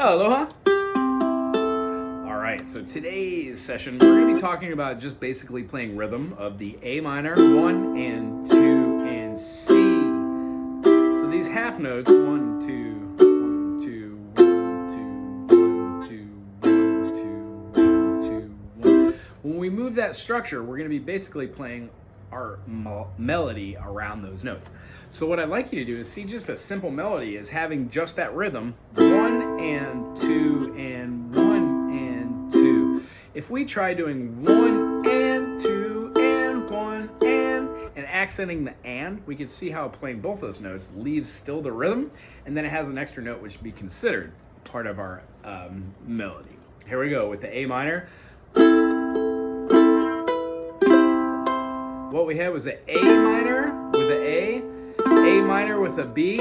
Aloha! Alright, so today's session we're going to be talking about just basically playing rhythm of the A minor, 1 and 2 and C. So these half notes, 1, 2, 1, 2, 1, 2, 1, 2, 1, 2, 1, 2, 1. When we move that structure, we're going to be basically playing our melody around those notes. So what I'd like you to do is see just a simple melody as having just that rhythm, 1 and 2 and 1 and 2. If we try doing 1 and 2 and 1 and accenting the and, we can see how playing both those notes leaves still the rhythm, and then it has an extra note which would be considered part of our melody. Here we go with the A minor. What we had was an A minor with an A minor with a B,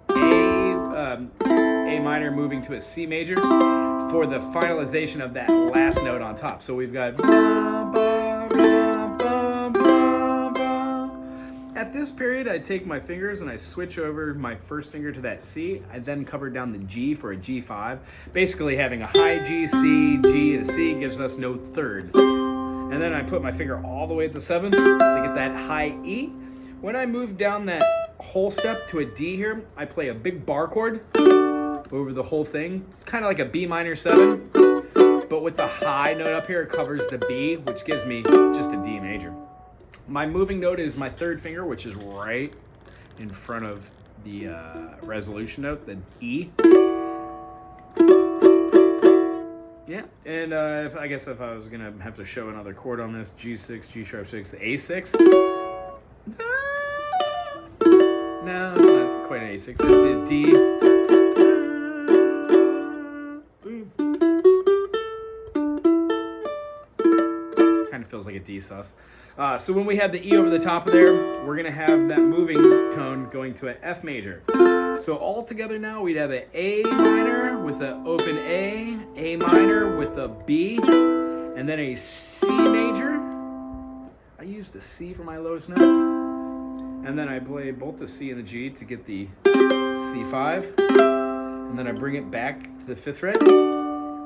A minor moving to a C major for the finalization of that last note on top. So we've got at this period, I take my fingers and I switch over my first finger to that C. I then cover down the G for a G5. Basically having a high G, C, G, and a C gives us no third. And then I put my finger all the way at the 7 to get that high E. When I move down that whole step to a D here, I play a big bar chord over the whole thing. It's kind of like a B minor 7, but with the high note up here, it covers the B, which gives me just a D major. My moving note is my third finger, which is right in front of the resolution note, the E. Yeah, and I guess if I was gonna have to show another chord on this, G6, G sharp 6, the A6. No, it's not quite an A6. It's a D. Kind of feels like a D sus. So when we have the E over the top of there, we're gonna have that moving tone going to an F major. So all together now, we'd have an A minor with an open A minor with a B, and then a C major. I use the C for my lowest note. And then I play both the C and the G to get the C5. And then I bring it back to the 5th fret.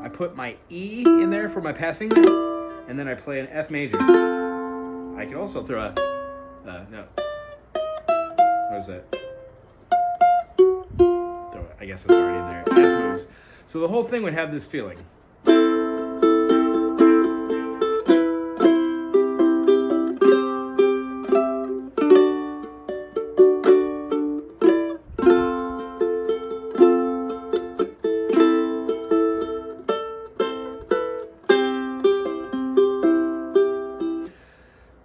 I put my E in there for my passing note, and then I play an F major. I could also throw a, no. What is that? I guess it's already in there. F moves. So the whole thing would have this feeling.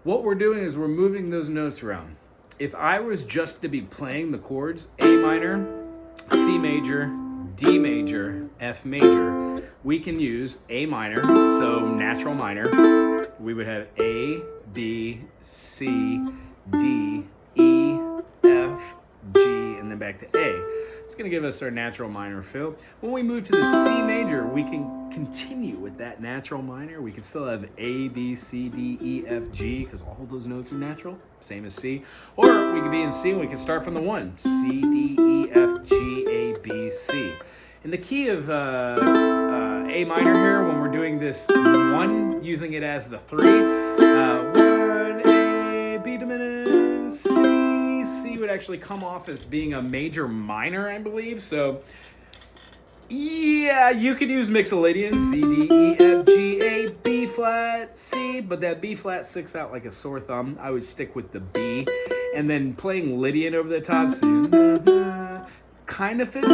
What we're doing is we're moving those notes around. If I was just to be playing the chords, A minor, C major, D major, F major, we can use A minor, so natural minor. We would have A, B, C, D, E, F, G, and then back to A. It's going to give us our natural minor feel. When we move to the C major, we can continue with that natural minor. We can still have A, B, C, D, E, F, G, because all of those notes are natural, same as C. Or we could be in C and we can start from the 1. C, D, E, F, G, A, B, C. In the key of A minor here, when we're doing this 1, using it as the 3, 1, A, B diminished, C would actually come off as being a major minor, I believe. So, yeah, you could use Mixolydian, C, D, E, F, G, A, B flat, C, but that B flat sticks out like a sore thumb. I would stick with the B, and then playing Lydian over the top, kind of fits.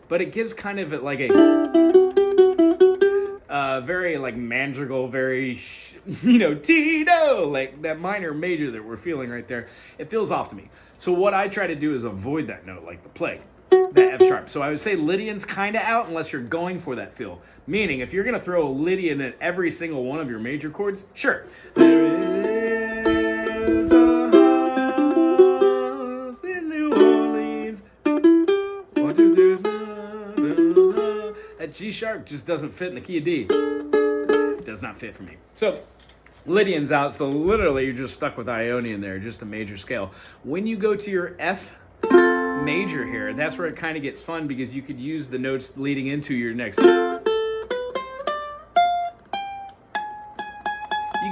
But it gives kind of like a very like madrigal, very, Tito, like that minor major that we're feeling right there. It feels off to me. So what I try to do is avoid that note like the plague, that F sharp. So I would say Lydian's kind of out unless you're going for that feel. Meaning if you're going to throw a Lydian at every single one of your major chords, sure. There is a house in New Orleans. 1, 2, 3, that G sharp just doesn't fit in the key of D. It does not fit for me. So Lydian's out, so literally you're just stuck with Ionian there, just a major scale. When you go to your F major here. That's where it kind of gets fun because you could use the notes leading into your next. You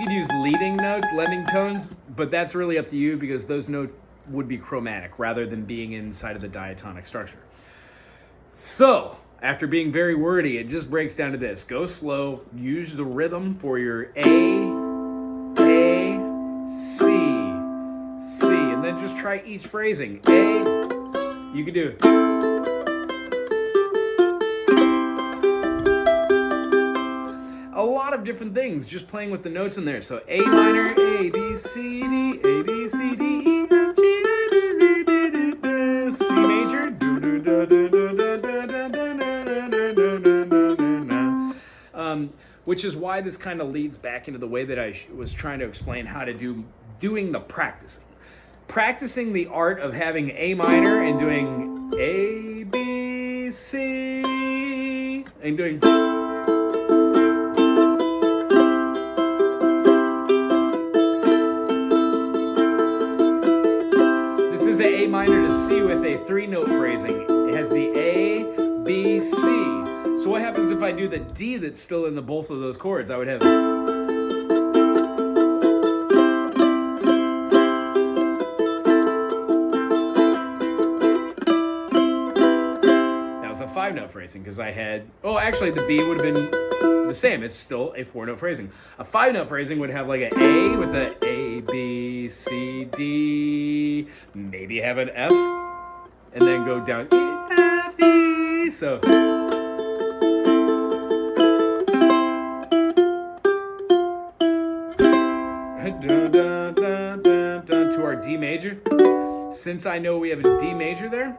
could use leading notes, lending tones, but that's really up to you because those notes would be chromatic rather than being inside of the diatonic structure. So, after being very wordy, it just breaks down to this. Go slow, use the rhythm for your A, C, and then just try each phrasing. A, you can do a lot of different things, just playing with the notes in there. So A minor, A, B, C, D, A, B, C, D, E, F, G, A, B, C, D, D, D, C major, do, do, do, do, do, do, do, do, do, which is why this kind of leads back into the way that I was trying to explain how to doing the practicing. Practicing the art of having A minor and doing A, B, C, and doing... This is the A minor to C with a 3-note phrasing. It has the A, B, C. So what happens if I do the D that's still in the both of those chords? I would have... That was a 5-note phrasing because I had... Oh, actually the B would have been the same. It's still a 4-note phrasing. A 5-note phrasing would have like an A with a A, B, C, D. Maybe have an F. And then go down E, F, E. So... to our D major. Since I know we have a D major there,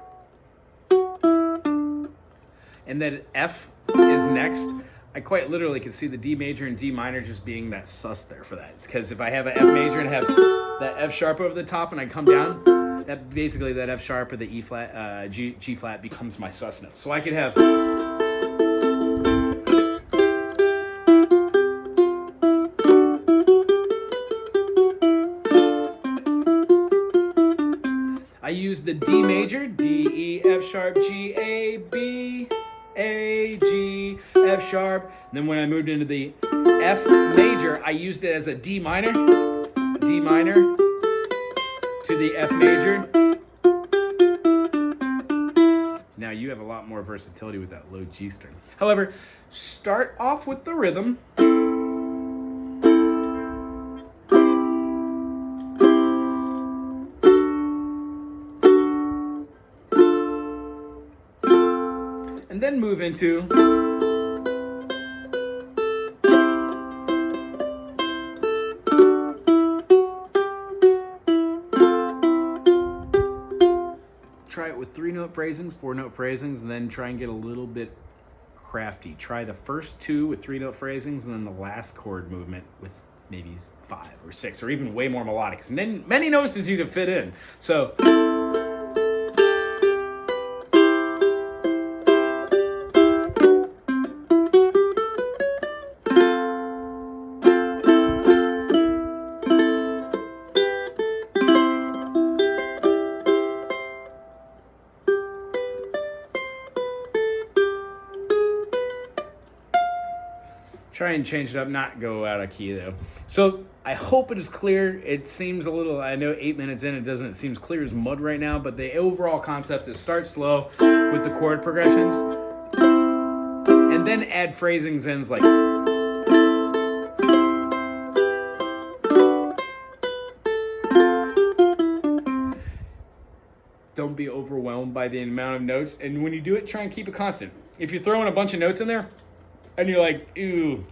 and then F is next, I quite literally can see the D major and D minor just being that sus there for that. It's because if I have an F major and have that F sharp over the top and I come down, that basically that F sharp or the E flat, G flat becomes my sus note. So I could have... I use the D major, D, E, F sharp, G, A, B, A, G, F sharp. And then when I moved into the F major, I used it as a D minor to the F major. Now you have a lot more versatility with that low G string. However, start off with the rhythm. And then move into try it with 3-note phrasings, 4-note phrasings, and then try and get a little bit crafty. Try the first 2 with 3-note phrasings, and then the last chord movement with maybe 5 or 6, or even way more melodic. And then many notes as you can fit in. So. Try and change it up, not go out of key though. So I hope it is clear. It seems a little, I know 8 minutes in, it seems clear as mud right now, but the overall concept is start slow with the chord progressions and then add phrasings in like, don't be overwhelmed by the amount of notes. And when you do it, try and keep it constant. If you're throwing a bunch of notes in there, and you're like, ew,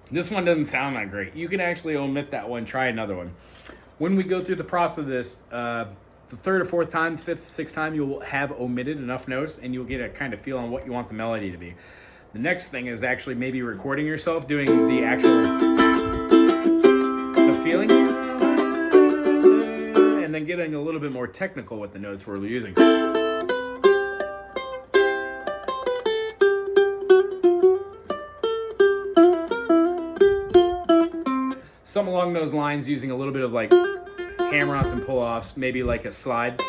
this one doesn't sound that great, you can actually omit that one, try another one. When we go through the process of this, the 3rd or 4th time, 5th, 6th time, you'll have omitted enough notes and you'll get a kind of feel on what you want the melody to be. The next thing is actually maybe recording yourself doing the feeling, and then getting a little bit more technical with the notes we're using. Something along those lines, using a little bit of like hammer-ons and pull-offs, maybe like a slide.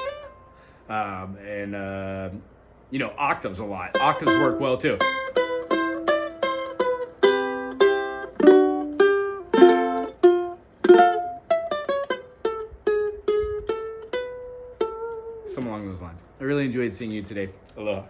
You know, octaves a lot. Octaves work well too. Something along those lines. I really enjoyed seeing you today. Aloha.